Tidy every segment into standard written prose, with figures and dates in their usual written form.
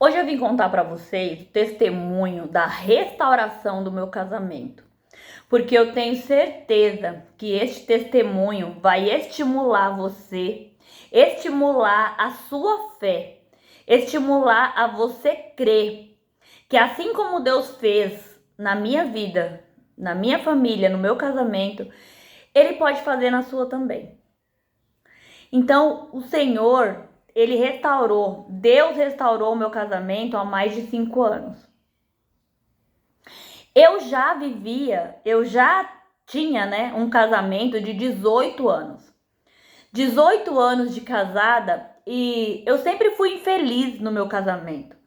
Hoje eu vim contar pra vocês o testemunho da restauração do meu casamento, porque eu tenho certeza que este testemunho vai estimular você, estimular a sua fé, estimular a você crer que assim como Deus fez na minha vida, na minha família, no meu casamento, Ele pode fazer na sua também. Então, o Senhor, Deus restaurou o meu casamento há mais de 5 anos. Eu já tinha, um casamento de 18 anos. 18 anos de casada e eu sempre fui infeliz no meu casamento.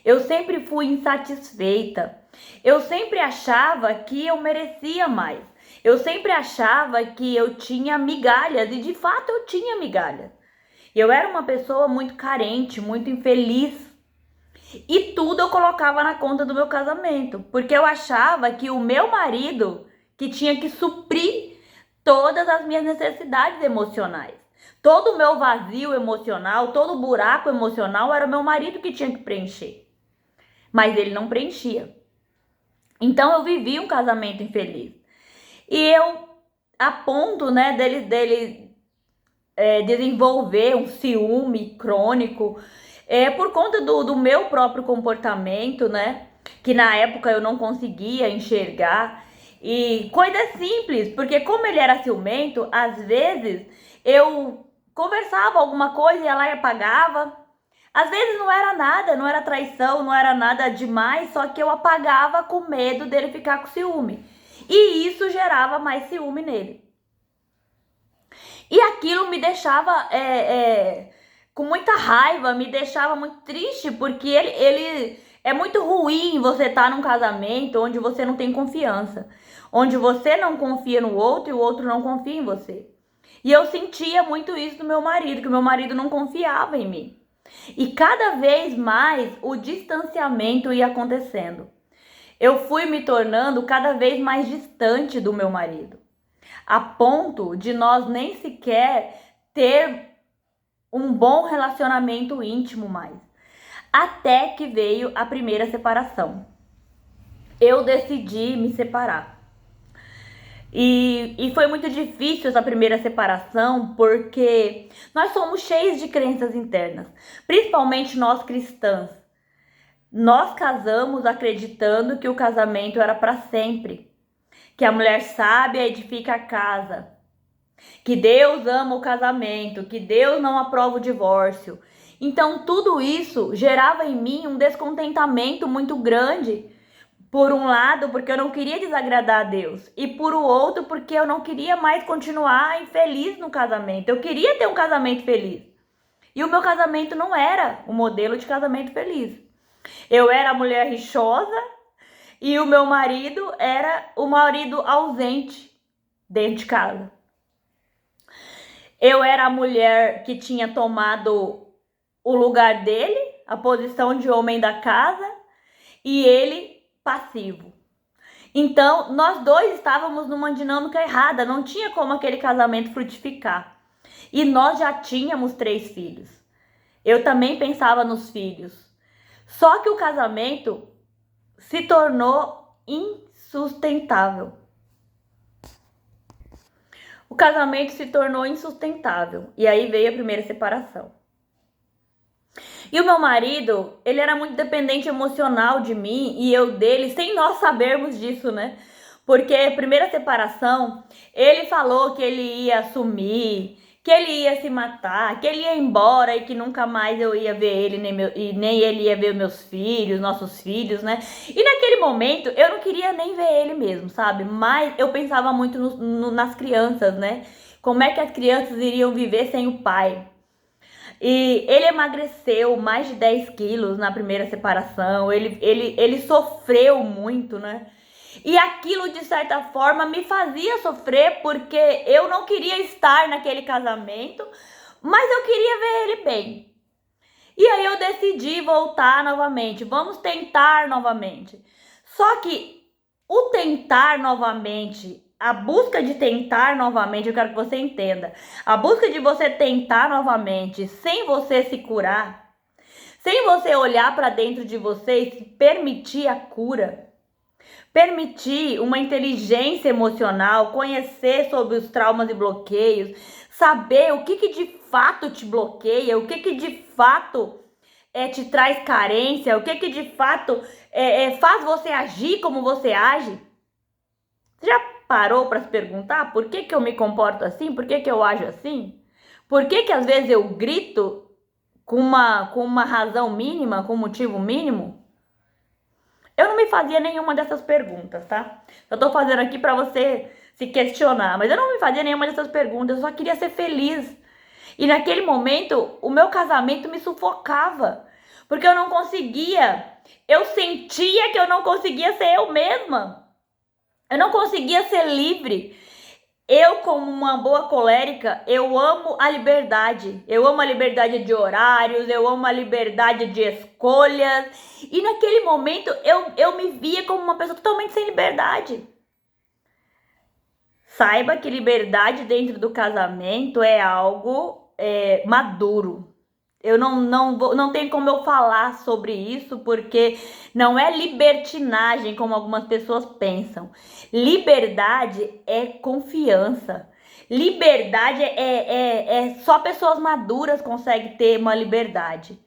Eu sempre fui insatisfeita. Eu sempre achava que eu merecia mais. Eu sempre achava que eu tinha migalhas e de fato eu tinha migalhas. Eu era uma pessoa muito carente, muito infeliz. E tudo eu colocava na conta do meu casamento, porque eu achava que o meu marido que tinha que suprir todas as minhas necessidades emocionais. Todo o meu vazio emocional, todo o buraco emocional era o meu marido que tinha que preencher. Mas ele não preenchia. Então eu vivi um casamento infeliz. E eu, a ponto, dele desenvolver um ciúme crônico, por conta do meu próprio comportamento, que na época eu não conseguia enxergar. E coisa simples, porque como ele era ciumento, às vezes eu conversava alguma coisa e ela apagava. Às vezes não era nada, não era traição, não era nada demais, só que eu apagava com medo dele ficar com ciúme. E isso gerava mais ciúme nele. E aquilo me deixava com muita raiva, me deixava muito triste, porque ele é muito ruim você estar num casamento onde você não tem confiança, onde você não confia no outro e o outro não confia em você. E eu sentia muito isso do meu marido, que o meu marido não confiava em mim. E cada vez mais o distanciamento ia acontecendo. Eu fui me tornando cada vez mais distante do meu marido, a ponto de nós nem sequer ter um bom relacionamento íntimo mais. Até que veio a primeira separação. Eu decidi me separar. E foi muito difícil essa primeira separação, porque nós somos cheios de crenças internas, principalmente nós cristãs. Nós casamos acreditando que o casamento era para sempre, que a mulher sábia edifica a casa, que Deus ama o casamento, que Deus não aprova o divórcio. Então tudo isso gerava em mim um descontentamento muito grande. Por um lado, porque eu não queria desagradar a Deus. E por o outro, porque eu não queria mais continuar infeliz no casamento. Eu queria ter um casamento feliz. E o meu casamento não era o modelo de casamento feliz. Eu era a mulher rixosa e o meu marido era o marido ausente dentro de casa. Eu era a mulher que tinha tomado o lugar dele, a posição de homem da casa, e ele passivo. Então, nós dois estávamos numa dinâmica errada, não tinha como aquele casamento frutificar. E nós já tínhamos 3 filhos. Eu também pensava nos filhos. Só que o casamento se tornou insustentável. O casamento se tornou insustentável. E aí veio a primeira separação. E o meu marido, ele era muito dependente emocional de mim e eu dele, sem nós sabermos disso, Porque a primeira separação, ele falou que ele ia assumir, que ele ia se matar, que ele ia embora e que nunca mais eu ia ver ele, nem ele ia ver meus filhos, nossos filhos, E naquele momento, eu não queria nem ver ele mesmo, sabe? Mas eu pensava muito nas crianças, Como é que as crianças iriam viver sem o pai? E ele emagreceu mais de 10 quilos na primeira separação, ele sofreu muito, E aquilo, de certa forma, me fazia sofrer, porque eu não queria estar naquele casamento, mas eu queria ver ele bem. E aí eu decidi voltar novamente, vamos tentar novamente. Só que o tentar novamente, a busca de tentar novamente, eu quero que você entenda. A busca de você tentar novamente sem você se curar, sem você olhar para dentro de você e se permitir a cura, permitir uma inteligência emocional, conhecer sobre os traumas e bloqueios, saber o que de fato te bloqueia, o que de fato te traz carência, o que de fato faz você agir como você age. Você já parou para se perguntar por que eu me comporto assim? Por que eu ajo assim? Por que às vezes eu grito com uma razão mínima, com um motivo mínimo? Eu não me fazia nenhuma dessas perguntas, tá? Eu tô fazendo aqui para você se questionar, mas eu não me fazia nenhuma dessas perguntas, eu só queria ser feliz. E naquele momento, o meu casamento me sufocava, porque eu não conseguia, eu sentia que eu não conseguia ser eu mesma. Eu não conseguia ser livre. Eu, como uma boa colérica, eu amo a liberdade. Eu amo a liberdade de horários, eu amo a liberdade de escolhas. E naquele momento eu me via como uma pessoa totalmente sem liberdade. Saiba que liberdade dentro do casamento é algo maduro. Eu não tenho como eu falar sobre isso, porque não é libertinagem como algumas pessoas pensam. Liberdade é confiança. Liberdade só pessoas maduras conseguem ter uma liberdade.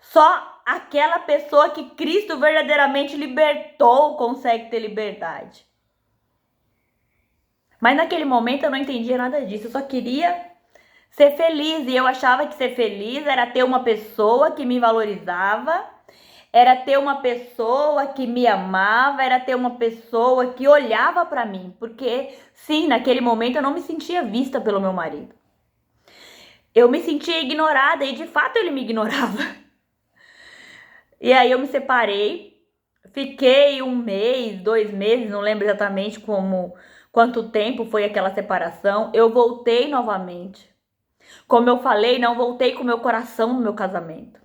Só aquela pessoa que Cristo verdadeiramente libertou consegue ter liberdade. Mas naquele momento eu não entendia nada disso. Eu só queria ser feliz, e eu achava que ser feliz era ter uma pessoa que me valorizava, era ter uma pessoa que me amava, era ter uma pessoa que olhava para mim, porque sim, naquele momento eu não me sentia vista pelo meu marido. Eu me sentia ignorada e de fato ele me ignorava. E aí eu me separei, fiquei 1 mês, 2 meses, não lembro exatamente quanto tempo foi aquela separação. Eu voltei novamente. Como eu falei, não voltei com meu coração no meu casamento.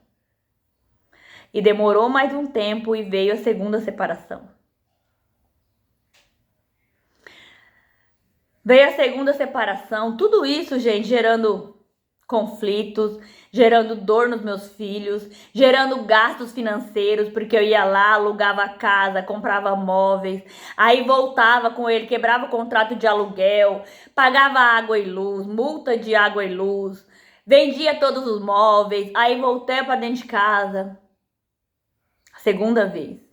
E demorou mais um tempo e veio a segunda separação. Veio a segunda separação, tudo isso, gente, gerando conflitos, gerando dor nos meus filhos, gerando gastos financeiros, porque eu ia lá, alugava a casa, comprava móveis, aí voltava com ele, quebrava o contrato de aluguel, pagava água e luz, multa de água e luz, vendia todos os móveis, aí voltei para dentro de casa. Segunda vez.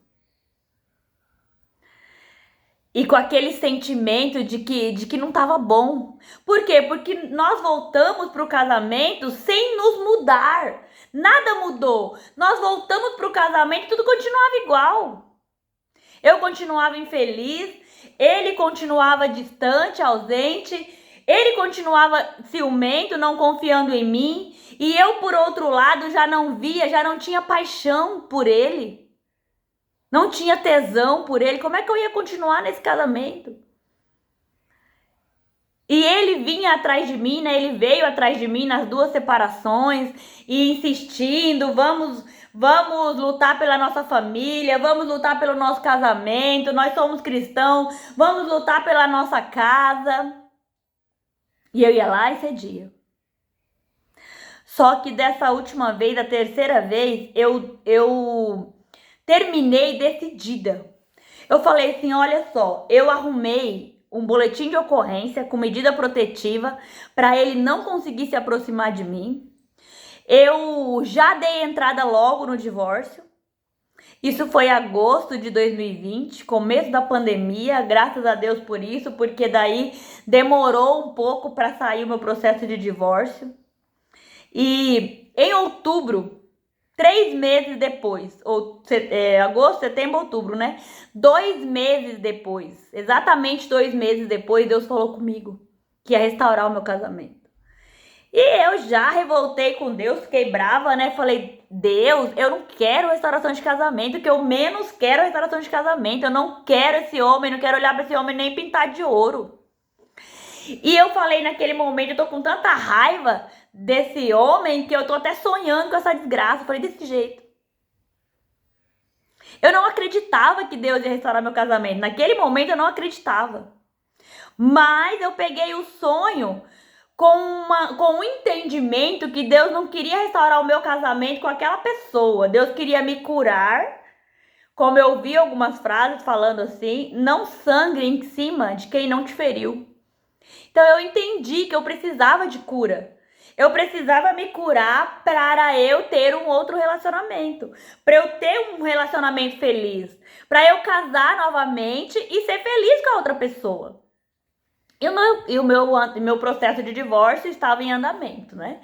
E com aquele sentimento de que não tava bom. Por quê? Porque nós voltamos pro casamento sem nos mudar. Nada mudou. Nós voltamos pro casamento e tudo continuava igual. Eu continuava infeliz, ele continuava distante, ausente, ele continuava ciumento, não confiando em mim, e eu, por outro lado, já não via, já não tinha paixão por ele. Não tinha tesão por ele. Como é que eu ia continuar nesse casamento? E ele vinha atrás de mim, né? Ele veio atrás de mim nas 2 separações e insistindo, vamos lutar pela nossa família, vamos lutar pelo nosso casamento, nós somos cristãos, vamos lutar pela nossa casa. E eu ia lá e cedia. Só que dessa última vez, a terceira vez, eu terminei decidida. Eu falei assim, olha só, eu arrumei um boletim de ocorrência com medida protetiva para ele não conseguir se aproximar de mim. Eu já dei entrada logo no divórcio. Isso foi agosto de 2020, começo da pandemia, graças a Deus por isso, porque daí demorou um pouco para sair o meu processo de divórcio. E em outubro, 3 meses depois, agosto, setembro, outubro, né? 2 meses depois, exatamente 2 meses depois, Deus falou comigo que ia restaurar o meu casamento. E eu já revoltei com Deus, fiquei brava, né? Falei, Deus, eu não quero restauração de casamento, o que eu menos quero é restauração de casamento. Eu não quero esse homem, não quero olhar pra esse homem nem pintar de ouro. E eu falei naquele momento, eu tô com tanta raiva desse homem que eu tô até sonhando com essa desgraça. Eu falei desse jeito. Eu não acreditava que Deus ia restaurar meu casamento. Naquele momento eu não acreditava. Mas eu peguei o sonho com um entendimento que Deus não queria restaurar o meu casamento com aquela pessoa. Deus queria me curar. Como eu vi algumas frases falando assim, não sangre em cima de quem não te feriu. Então eu entendi que eu precisava de cura. Eu precisava me curar para eu ter um outro relacionamento, para eu ter um relacionamento feliz, para eu casar novamente e ser feliz com a outra pessoa. E o meu processo de divórcio estava em andamento, né?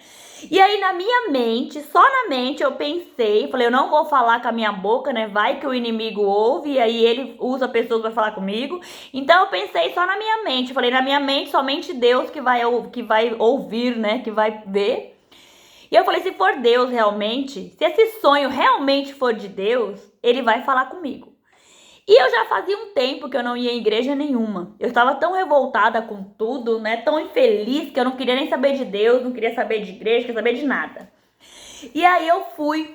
E aí na minha mente, só na mente, eu pensei, falei, eu não vou falar com a minha boca, né? Vai que o inimigo ouve e aí ele usa pessoas para falar comigo. Então eu pensei só na minha mente, falei, na minha mente somente Deus que vai ouvir, né? Que vai ver. E eu falei, se for Deus realmente, se esse sonho realmente for de Deus, ele vai falar comigo. E eu já fazia um tempo que eu não ia em igreja nenhuma. Eu estava tão revoltada com tudo, né? Tão infeliz que eu não queria nem saber de Deus, não queria saber de igreja, não queria saber de nada. E aí eu fui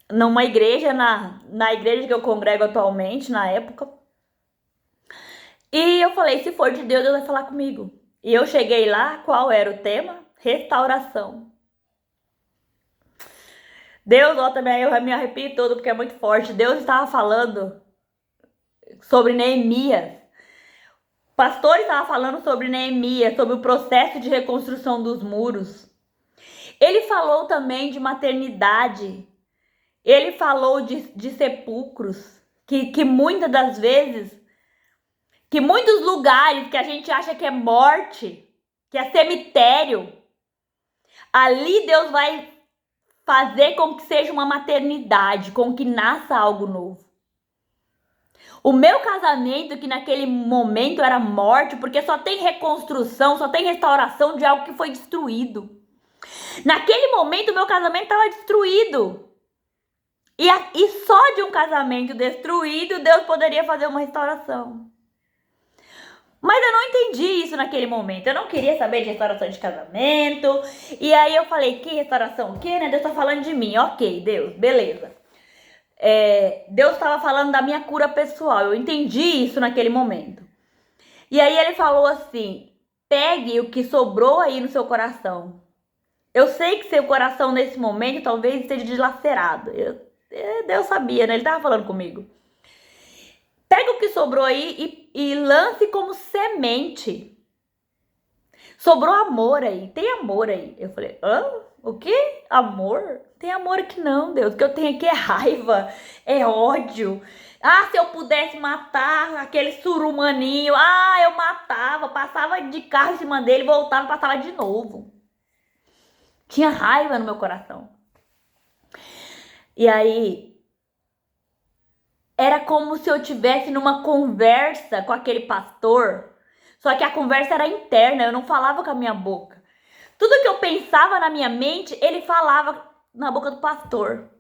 numa igreja, na igreja que eu congrego atualmente, na época. E eu falei, se for de Deus, Deus vai falar comigo. E eu cheguei lá, qual era o tema? Restauração. Deus, ó, também eu me arrepio todo porque é muito forte. Deus estava falando sobre Neemias. O pastor estava falando sobre Neemias, sobre o processo de reconstrução dos muros. Ele falou também de maternidade. Ele falou de sepulcros. Que muitas das vezes, que muitos lugares que a gente acha que é morte, que é cemitério, ali Deus vai fazer com que seja uma maternidade, com que nasça algo novo. O meu casamento, que naquele momento era morte, porque só tem reconstrução, só tem restauração de algo que foi destruído. Naquele momento, o meu casamento estava destruído. E só de um casamento destruído, Deus poderia fazer uma restauração. Mas eu não entendi isso naquele momento. Eu não queria saber de restauração de casamento. E aí eu falei, que restauração? O que, né? Deus tá falando de mim. Ok, Deus, beleza. Deus estava falando da minha cura pessoal. Eu entendi isso naquele momento. E aí ele falou assim, pegue o que sobrou aí no seu coração. Eu sei que seu coração nesse momento talvez esteja dilacerado. Deus sabia, né? Ele tava falando comigo. Pega o que sobrou aí e lance como semente. Sobrou amor aí. Tem amor aí. Eu falei, o quê? Amor? Tem amor aqui não, Deus. O que eu tenho aqui é raiva, é ódio. Se eu pudesse matar aquele surumaninho. Eu matava, passava de carro em cima dele, voltava e passava de novo. Tinha raiva no meu coração. E aí, era como se eu tivesse numa conversa com aquele pastor, só que a conversa era interna, eu não falava com a minha boca. Tudo que eu pensava na minha mente, ele falava na boca do pastor.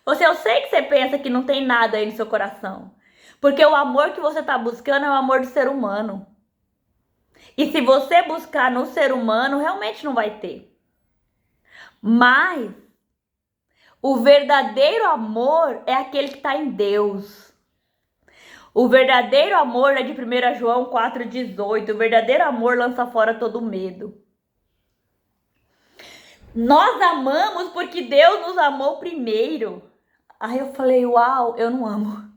Eu sei que você pensa que não tem nada aí no seu coração, porque o amor que você está buscando é o amor do ser humano. E se você buscar no ser humano, realmente não vai ter. Mas o verdadeiro amor é aquele que está em Deus. O verdadeiro amor é de 1 João 4,18. O verdadeiro amor lança fora todo medo. Nós amamos porque Deus nos amou primeiro. Aí eu falei, uau, eu não amo.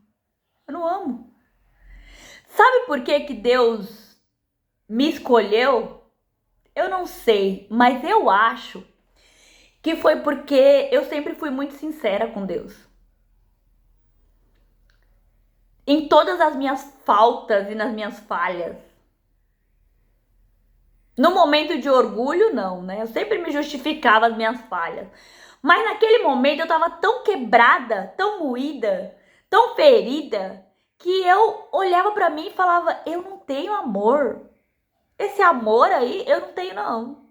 Eu não amo. Sabe por que Deus me escolheu? Eu não sei, mas eu acho que foi porque eu sempre fui muito sincera com Deus. Em todas as minhas faltas e nas minhas falhas. No momento de orgulho, não, né? Eu sempre me justificava as minhas falhas. Mas naquele momento eu tava tão quebrada, tão moída, tão ferida, que eu olhava pra mim e falava, eu não tenho amor. Esse amor aí, eu não tenho, não.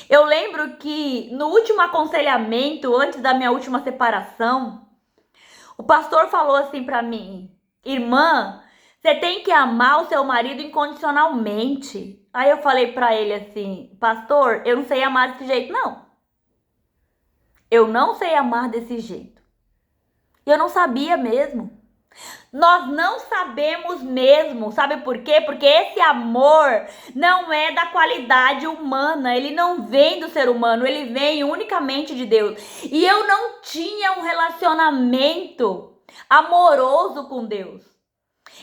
Eu lembro que no último aconselhamento, antes da minha última separação, o pastor falou assim pra mim, irmã, você tem que amar o seu marido incondicionalmente. Aí eu falei pra ele assim, pastor, eu não sei amar desse jeito, não. Eu não sei amar desse jeito. Eu não sabia mesmo. Nós não sabemos mesmo, sabe por quê? Porque esse amor não é da qualidade humana, ele não vem do ser humano, ele vem unicamente de Deus. E eu não tinha um relacionamento amoroso com Deus.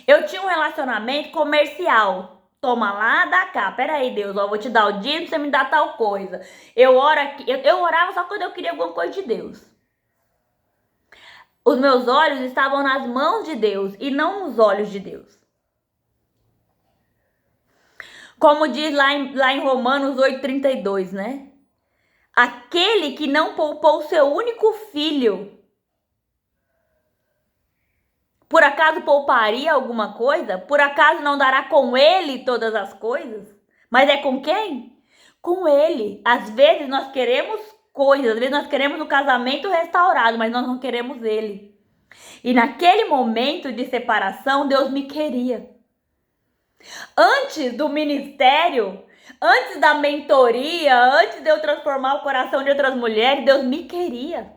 Eu tinha um relacionamento comercial. Toma lá, dá cá. Peraí, Deus, ó, vou te dar o dia, você me dá tal coisa. Eu oro aqui. Eu orava só quando eu queria alguma coisa de Deus. Os meus olhos estavam nas mãos de Deus e não nos olhos de Deus. Como diz lá em Romanos 8,32, né? Aquele que não poupou seu único filho, por acaso pouparia alguma coisa? Por acaso não dará com ele todas as coisas? Mas é com quem? Com ele. Às vezes nós queremos coisas, às vezes nós queremos o casamento restaurado, mas nós não queremos ele. E naquele momento de separação, Deus me queria. Antes do ministério, antes da mentoria, antes de eu transformar o coração de outras mulheres, Deus me queria.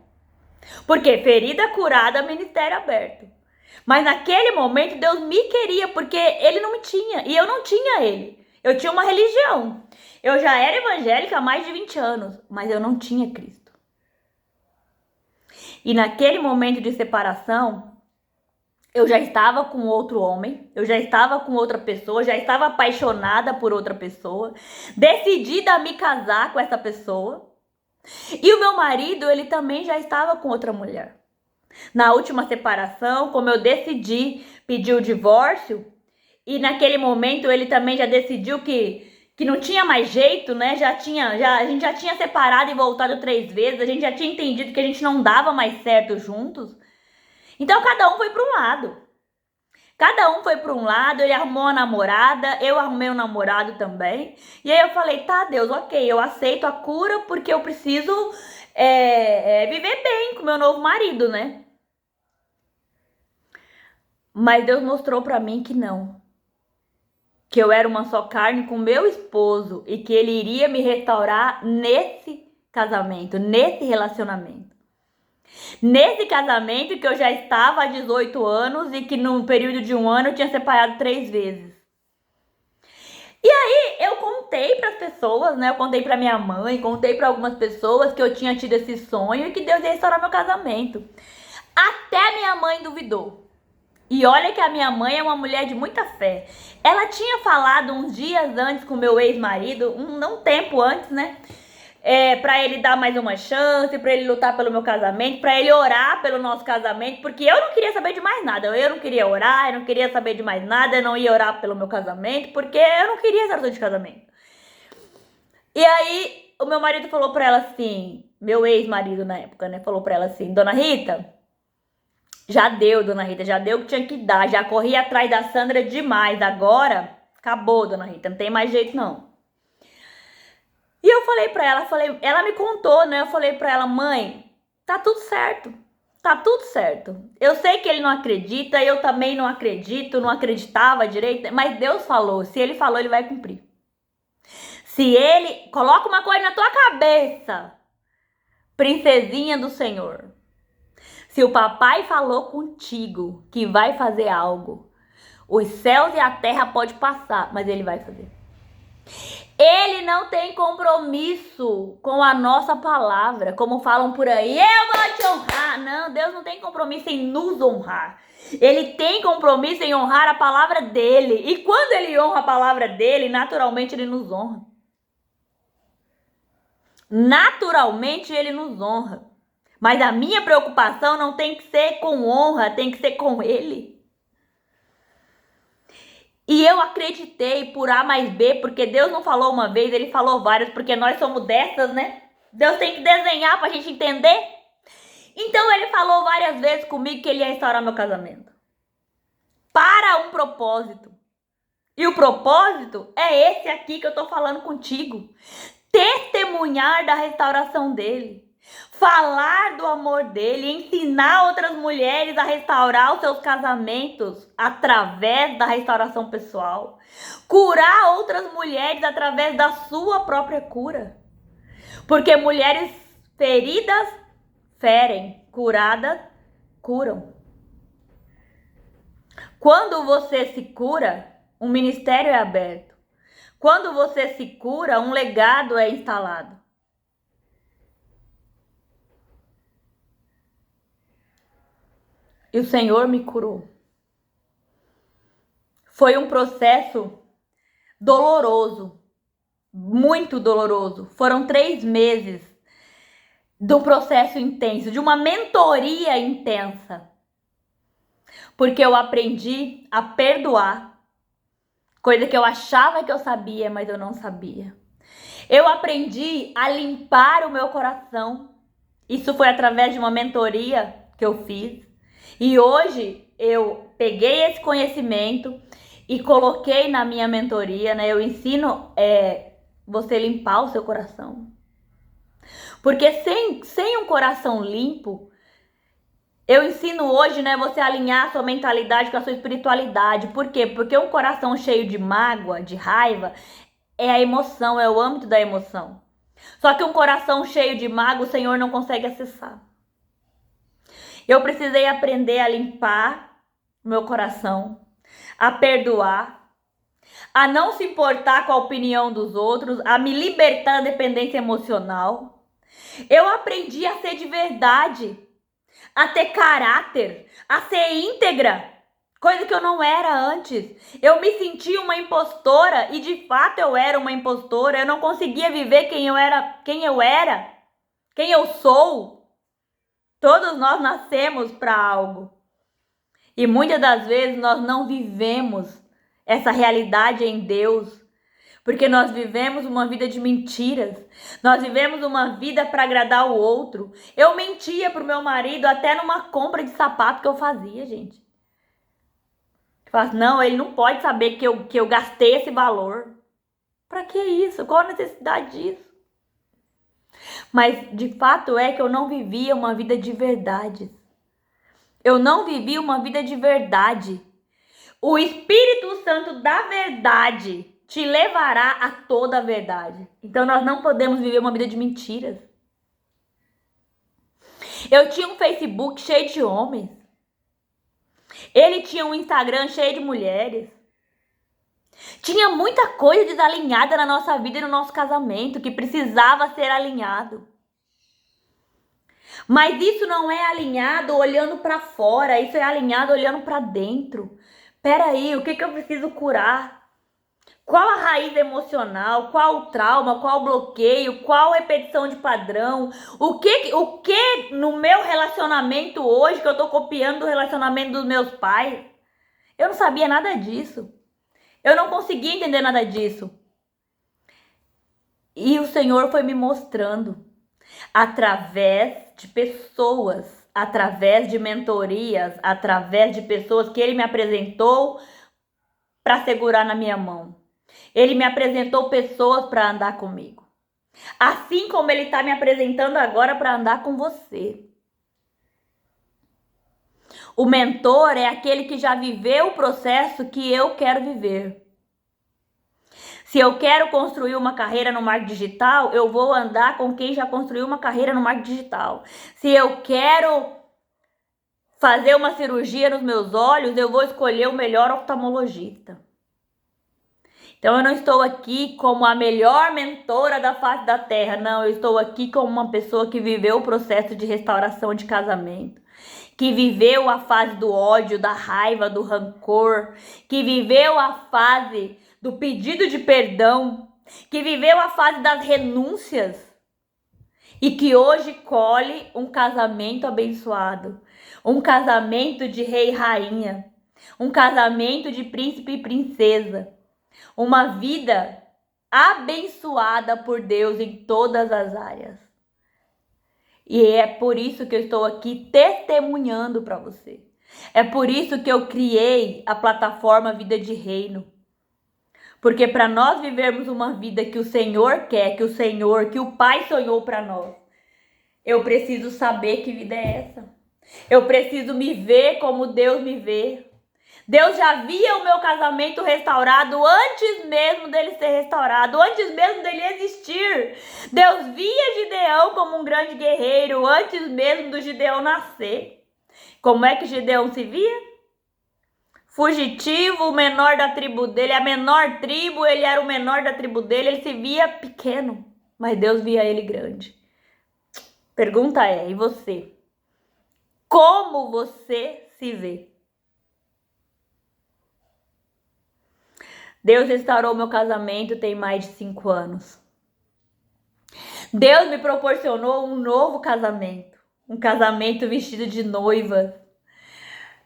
Porque ferida curada, ministério aberto. Mas naquele momento Deus me queria porque ele não me tinha e eu não tinha ele. Eu tinha uma religião. Eu já era evangélica há mais de 20 anos, mas eu não tinha Cristo. E naquele momento de separação, eu já estava com outro homem, eu já estava com outra pessoa, já estava apaixonada por outra pessoa, decidida a me casar com essa pessoa. E o meu marido, ele também já estava com outra mulher. Na última separação, como eu decidi pedir o divórcio, e naquele momento ele também já decidiu que não tinha mais jeito, né? A gente já tinha separado e voltado 3 vezes, a gente já tinha entendido que a gente não dava mais certo juntos. Então cada um foi para um lado. Cada um foi para um lado, ele arrumou uma namorada, eu arrumei um namorado também. E aí eu falei, tá, Deus, ok, eu aceito a cura porque eu preciso viver bem com meu novo marido, né? Mas Deus mostrou para mim que não. Que eu era uma só carne com meu esposo e que ele iria me restaurar nesse casamento, nesse relacionamento. Nesse casamento que eu já estava há 18 anos e que no período de 1 ano eu tinha separado 3 vezes. E aí eu contei para as pessoas, né? Eu contei para minha mãe, contei para algumas pessoas que eu tinha tido esse sonho e que Deus ia restaurar meu casamento. Até minha mãe duvidou. E olha que a minha mãe é uma mulher de muita fé. Ela tinha falado uns dias antes com meu ex-marido, um tempo antes, né? Pra ele dar mais uma chance, pra ele lutar pelo meu casamento, pra ele orar pelo nosso casamento, porque eu não queria saber de mais nada. Eu não queria orar, eu não queria saber de mais nada, eu não ia orar pelo meu casamento, porque eu não queria essa oração de casamento. E aí, o meu marido falou pra ela assim, meu ex-marido na época, né? Falou pra ela assim, Dona Rita, já deu, Dona Rita, já deu o que tinha que dar, já corri atrás da Sandra demais, agora acabou, Dona Rita, não tem mais jeito não. E eu falei pra ela, ela me contou, né? Eu falei pra ela, mãe, tá tudo certo. Tá tudo certo. Eu sei que ele não acredita, eu também não acredito, não acreditava direito, mas Deus falou, se ele falou, ele vai cumprir. Se ele coloca uma coisa na tua cabeça, princesinha do Senhor. Se o papai falou contigo que vai fazer algo, os céus e a terra pode passar, mas ele vai fazer. Ele não tem compromisso com a nossa palavra, como falam por aí, eu vou te honrar. Não, Deus não tem compromisso em nos honrar. Ele tem compromisso em honrar a palavra dele. E quando ele honra a palavra dele, naturalmente ele nos honra. Naturalmente ele nos honra. Mas a minha preocupação não tem que ser com honra, tem que ser com ele. E eu acreditei por A mais B, porque Deus não falou uma vez, ele falou várias, porque nós somos dessas, né? Deus tem que desenhar pra gente entender. Então ele falou várias vezes comigo que ele ia restaurar meu casamento. Para um propósito. E o propósito é esse aqui que eu tô falando contigo. Testemunhar da restauração dele. Falar do amor dele, ensinar outras mulheres a restaurar os seus casamentos através da restauração pessoal. Curar outras mulheres através da sua própria cura. Porque mulheres feridas ferem, curadas curam. Quando você se cura, um ministério é aberto. Quando você se cura, um legado é instalado. E o Senhor me curou. Foi um processo doloroso, muito doloroso. Foram 3 meses do processo intenso, de uma mentoria intensa. Porque eu aprendi a perdoar, coisa que eu achava que eu sabia, mas eu não sabia. Eu aprendi a limpar o meu coração. Isso foi através de uma mentoria que eu fiz. E hoje eu peguei esse conhecimento e coloquei na minha mentoria, né? Eu ensino você limpar o seu coração. Porque sem um coração limpo, eu ensino hoje, né, você alinhar a sua mentalidade com a sua espiritualidade. Por quê? Porque um coração cheio de mágoa, de raiva, é a emoção, é o âmbito da emoção. Só que um coração cheio de mágoa, o Senhor não consegue acessar. Eu precisei aprender a limpar o meu coração, a perdoar, a não se importar com a opinião dos outros, a me libertar da dependência emocional. Eu aprendi a ser de verdade, a ter caráter, a ser íntegra, coisa que eu não era antes. Eu me sentia uma impostora e de fato eu era uma impostora. Eu não conseguia viver quem eu sou. Todos nós nascemos para algo. E muitas das vezes nós não vivemos essa realidade em Deus, porque nós vivemos uma vida de mentiras. Nós vivemos uma vida para agradar o outro. Eu mentia pro meu marido até numa compra de sapato que eu fazia, gente. Eu falava, não, ele não pode saber que eu gastei esse valor. Para que isso? Qual a necessidade disso? Mas de fato é que eu não vivia uma vida de verdade. Eu não vivia uma vida de verdade. O Espírito Santo da verdade te levará a toda a verdade. Então nós não podemos viver uma vida de mentiras. Eu tinha um Facebook cheio de homens. Ele tinha um Instagram cheio de mulheres. Tinha muita coisa desalinhada na nossa vida e no nosso casamento que precisava ser alinhado. Mas isso não é alinhado olhando para fora, isso é alinhado olhando para dentro. Peraí, o que eu preciso curar? Qual a raiz emocional? Qual o trauma? Qual o bloqueio? Qual a repetição de padrão? O que no meu relacionamento hoje que eu tô copiando do relacionamento dos meus pais? Eu não sabia nada disso. Eu não conseguia entender nada disso. E o Senhor foi me mostrando através de pessoas, através de mentorias, através de pessoas que Ele me apresentou para segurar na minha mão. Ele me apresentou pessoas para andar comigo. Assim como Ele está me apresentando agora para andar com você. O mentor é aquele que já viveu o processo que eu quero viver. Se eu quero construir uma carreira no marketing digital, eu vou andar com quem já construiu uma carreira no marketing digital. Se eu quero fazer uma cirurgia nos meus olhos, eu vou escolher o melhor oftalmologista. Então eu não estou aqui como a melhor mentora da face da terra, não, eu estou aqui como uma pessoa que viveu o processo de restauração de casamento, que viveu a fase do ódio, da raiva, do rancor, que viveu a fase do pedido de perdão, que viveu a fase das renúncias e que hoje colhe um casamento abençoado, um casamento de rei e rainha, um casamento de príncipe e princesa, uma vida abençoada por Deus em todas as áreas. E é por isso que eu estou aqui testemunhando para você. É por isso que eu criei a plataforma Vida de Reino. Porque para nós vivermos uma vida que o Senhor quer, que o Pai sonhou para nós, eu preciso saber que vida é essa. Eu preciso me ver como Deus me vê. Deus já via o meu casamento restaurado antes mesmo dele ser restaurado, antes mesmo dele existir. Deus via Gideão como um grande guerreiro antes mesmo do Gideão nascer. Como é que Gideão se via? fugitivo, o menor da tribo dele, a menor tribo, ele era o menor da tribo dele, ele se via pequeno, mas Deus via ele grande. Pergunta é, e você? Como você se vê? Deus restaurou meu casamento tem mais de 5 anos. Deus me proporcionou um novo casamento. Um casamento vestido de noiva.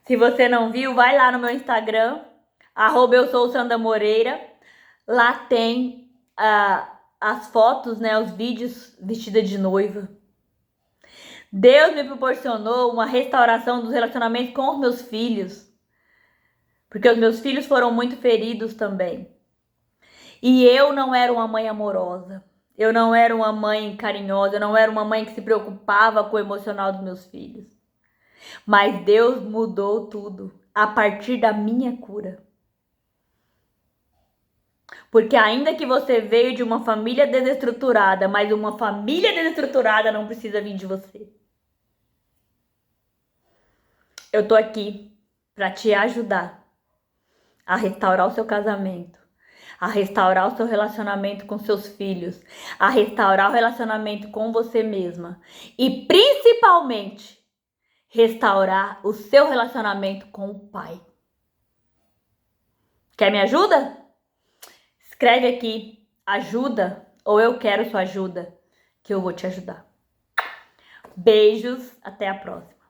Se você não viu, vai lá no meu Instagram, @eu-sou-Sandra-Moreira. Lá tem as fotos, né, os vídeos vestida de noiva. Deus me proporcionou uma restauração dos relacionamentos com os meus filhos. Porque os meus filhos foram muito feridos também. E eu não era uma mãe amorosa. Eu não era uma mãe carinhosa. Eu não era uma mãe que se preocupava com o emocional dos meus filhos. Mas Deus mudou tudo a partir da minha cura. Porque ainda que você veio de uma família desestruturada, mas uma família desestruturada não precisa vir de você. Eu tô aqui para te ajudar a restaurar o seu casamento, a restaurar o seu relacionamento com seus filhos, a restaurar o relacionamento com você mesma e principalmente restaurar o seu relacionamento com o Pai. Quer me ajuda? Escreve aqui, ajuda ou eu quero sua ajuda, que eu vou te ajudar. Beijos, até a próxima.